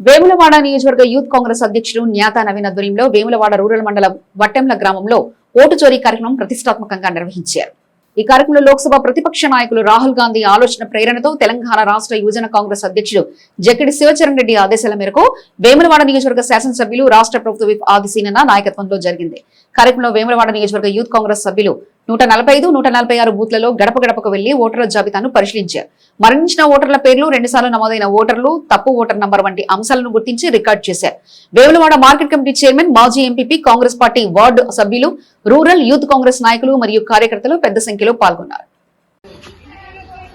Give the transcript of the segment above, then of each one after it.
వేములవాడ నియోజకవర్గ యూత్ కాంగ్రెస్ అధ్యక్షుడు న్యాతా నవీన్ ఆధ్వర్యంలో వేములవాడ రూరల్ మండలం వట్టెంల గ్రామంలో ఓటు చోరీ కార్యక్రమం ప్రతిష్టాత్మకంగా నిర్వహించారు. ఈ కార్యక్రమంలో లోక్సభ ప్రతిపక్ష నాయకులు రాహుల్ గాంధీ ఆలోచన ప్రేరణతో తెలంగాణ రాష్ట్ర యువజన కాంగ్రెస్ అధ్యక్షుడు జక్కిడి శివచరణ్ రెడ్డి ఆదేశాల మేరకు వేములవాడ నియోజకవర్గ శాసనసభ్యులు రాష్ట్ర ప్రభుత్వ విప్ ఆదిశీనన్న నాయకత్వంలో జరిగింది. కార్యక్రమంలో వేములవాడ నియోజకవర్గ యూత్ కాంగ్రెస్ సభ్యులు 145, 146 బూత్లలో గడప గడపకు వెళ్లి ఓటర్ల జాబితాను పరిశీలించారు. మరణించిన ఓటర్ల పేర్లు, 2 సార్లు నమోదైన ఓటర్లు, తప్పు ఓటర్ నంబర్ వంటి అంశాలను గుర్తించి రికార్డు చేశారు. వేములవాడ మార్కెట్ కమిటీ చైర్మన్, మాజీ ఎంపీపీ, కాంగ్రెస్ పార్టీ వార్డు సభ్యులు, రూరల్ యూత్ కాంగ్రెస్ నాయకులు మరియు కార్యకర్తలు పెద్ద సంఖ్యలో పాల్గొన్నారు.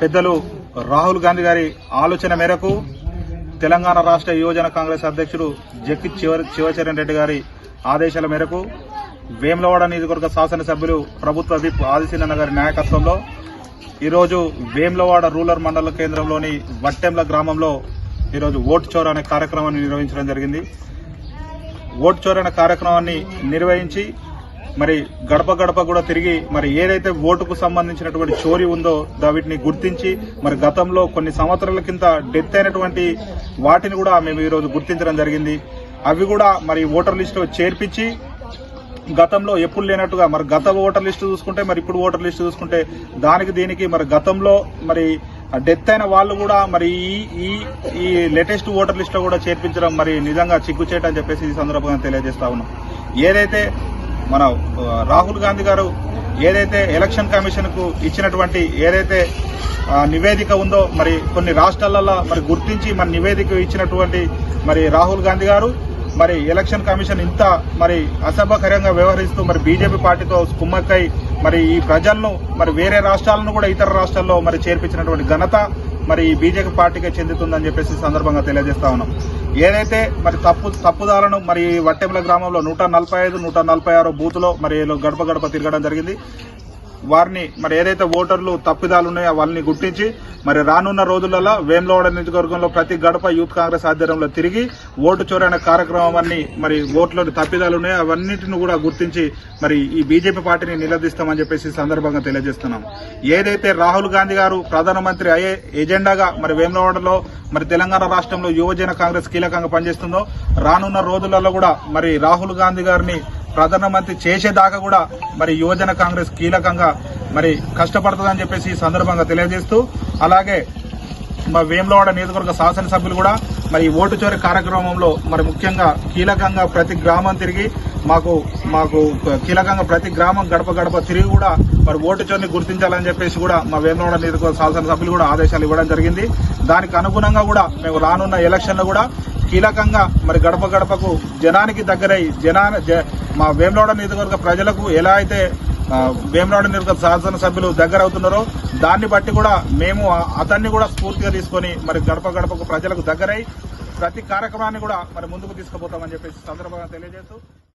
పెద్దలు రాహుల్ గాంధీ గారి ఆలోచన మేరకు తెలంగాణ రాష్ట్ర యువజన కాంగ్రెస్ అధ్యక్షుడు జక్కిడి శివచరణ్ రెడ్డి గారి ఆదేశాల మేరకు వేములవాడ నియోజకవర్గ శాసనసభ్యులు ప్రభుత్వ విప్ ఆదిశీనన్న గారి నాయకత్వంలో ఈరోజు వేములవాడ రూరల్ మండల కేంద్రంలోని వట్టెంల గ్రామంలో ఈరోజు ఓటు చోరీ అనే కార్యక్రమాన్ని నిర్వహించడం జరిగింది. ఓటు చోరీ అనే కార్యక్రమాన్ని నిర్వహించి మరి గడప గడప కూడా తిరిగి మరి ఏదైతే ఓటుకు సంబంధించినటువంటి చోరీ ఉందో వీటిని గుర్తించి మరి గతంలో కొన్ని సంవత్సరాల కింద డెత్ అయినటువంటి వాటిని కూడా మేము ఈరోజు గుర్తించడం జరిగింది. అవి కూడా మరి ఓటర్ లిస్టులో చేర్పించి గతంలో ఎప్పుడు లేనట్టుగా మరి గత ఓటర్ లిస్టు చూసుకుంటే మరి ఇప్పుడు ఓటర్ లిస్టు చూసుకుంటే దానికి దీనికి మరి గతంలో మరి డెత్ అయిన వాళ్ళు కూడా మరి ఈ లేటెస్ట్ ఓటర్ లిస్ట్ లో కూడా చేర్పించడం మరి నిజంగా చిగ్గుచేట అని చెప్పేసి ఈ సందర్భంగా తెలియజేస్తా ఉన్నాం. ఏదైతే మన రాహుల్ గాంధీ గారు ఏదైతే ఎలక్షన్ కమిషన్ కు ఇచ్చినటువంటి ఏదైతే నివేదిక ఉందో మరి కొన్ని రాష్ట్రాలలో మరి గుర్తించి మరి నివేదిక ఇచ్చినటువంటి మరి రాహుల్ గాంధీ గారు మరి ఎలక్షన్ కమిషన్ ఇంత మరి అసభ్యకరంగా వ్యవహరిస్తూ మరి బీజేపీ పార్టీతో కుమ్మక్కై మరి ఈ ప్రజలను మరి వేరే రాష్ట్రాలను కూడా ఇతర రాష్ట్రాల్లో మరి చేర్పించినటువంటి ఘనత మరి ఈ బీజేపీ పార్టీకే చెందుతుందని చెప్పేసి సందర్భంగా తెలియజేస్తా ఉన్నాం. ఏదైతే మరి తప్పుదాలను మరి వట్టెంల గ్రామంలో 145, 146 బూత్లో మరి గడప గడప తిరగడం జరిగింది. వారిని మరి ఏదైతే ఓటర్లు తప్పిదాలు ఉన్నాయో వాళ్ళని గుర్తించి మరి రానున్న రోజులలో వేములవాడ నియోజకవర్గంలో ప్రతి గడప యూత్ కాంగ్రెస్ ఆధ్వర్యంలో తిరిగి ఓటు చోరీ అనే కార్యక్రమాన్ని మరి ఓట్లోని తప్పిదాలు ఉన్నాయో అవన్నింటిని కూడా గుర్తించి మరి ఈ బీజేపీ పార్టీని నిలదీస్తామని చెప్పేసి సందర్భంగా తెలియజేస్తున్నాం. ఏదైతే రాహుల్ గాంధీ గారు ప్రధానమంత్రి అయ్యే ఎజెండాగా మరి వేములవాడలో మరి తెలంగాణ రాష్ట్రంలో యువజన కాంగ్రెస్ కీలకంగా పనిచేస్తుందో రానున్న రోజులలో కూడా మరి రాహుల్ గాంధీ గారిని ప్రధానమంత్రి చేసేదాకా కూడా మరి యువజన కాంగ్రెస్ కీలకంగా మరి కష్టపడుతుందని చెప్పేసి ఈ సందర్భంగా తెలియజేస్తూ అలాగే మా వేములవాడ నియోజకవర్గ శాసనసభ్యులు కూడా మరి ఓటు చోరీ కార్యక్రమంలో మరి ముఖ్యంగా కీలకంగా ప్రతి గ్రామం తిరిగి మాకు కీలకంగా ప్రతి గ్రామం గడప గడప తిరిగి కూడా మరి ఓటు చోరీని గుర్తించాలని చెప్పేసి కూడా మా వేములవాడ నియోజకవర్గ శాసనసభ్యులు కూడా ఆదేశాలు ఇవ్వడం జరిగింది. దానికి అనుగుణంగా కూడా మేము రానున్న ఎలక్షన్లో కూడా కీలకంగా మరి గడప గడపకు జనానికి దగ్గరై మా వేములవాడ నియోజకవర్గ ప్రజలకు ఎలా అయితే వేములవాడ నియోజకవర్గ శాసనసభ్యులు దగ్గర అవుతున్నారో దాన్ని బట్టి కూడా మేము అతన్ని కూడా స్ఫూర్తిగా తీసుకొని మరి గడప గడపకు ప్రజలకు దగ్గరై ప్రతి కార్యక్రమాన్ని కూడా మరి ముందుకు తీసుకుపోతామని చెప్పేసి సందర్భంగా తెలియజేస్తూ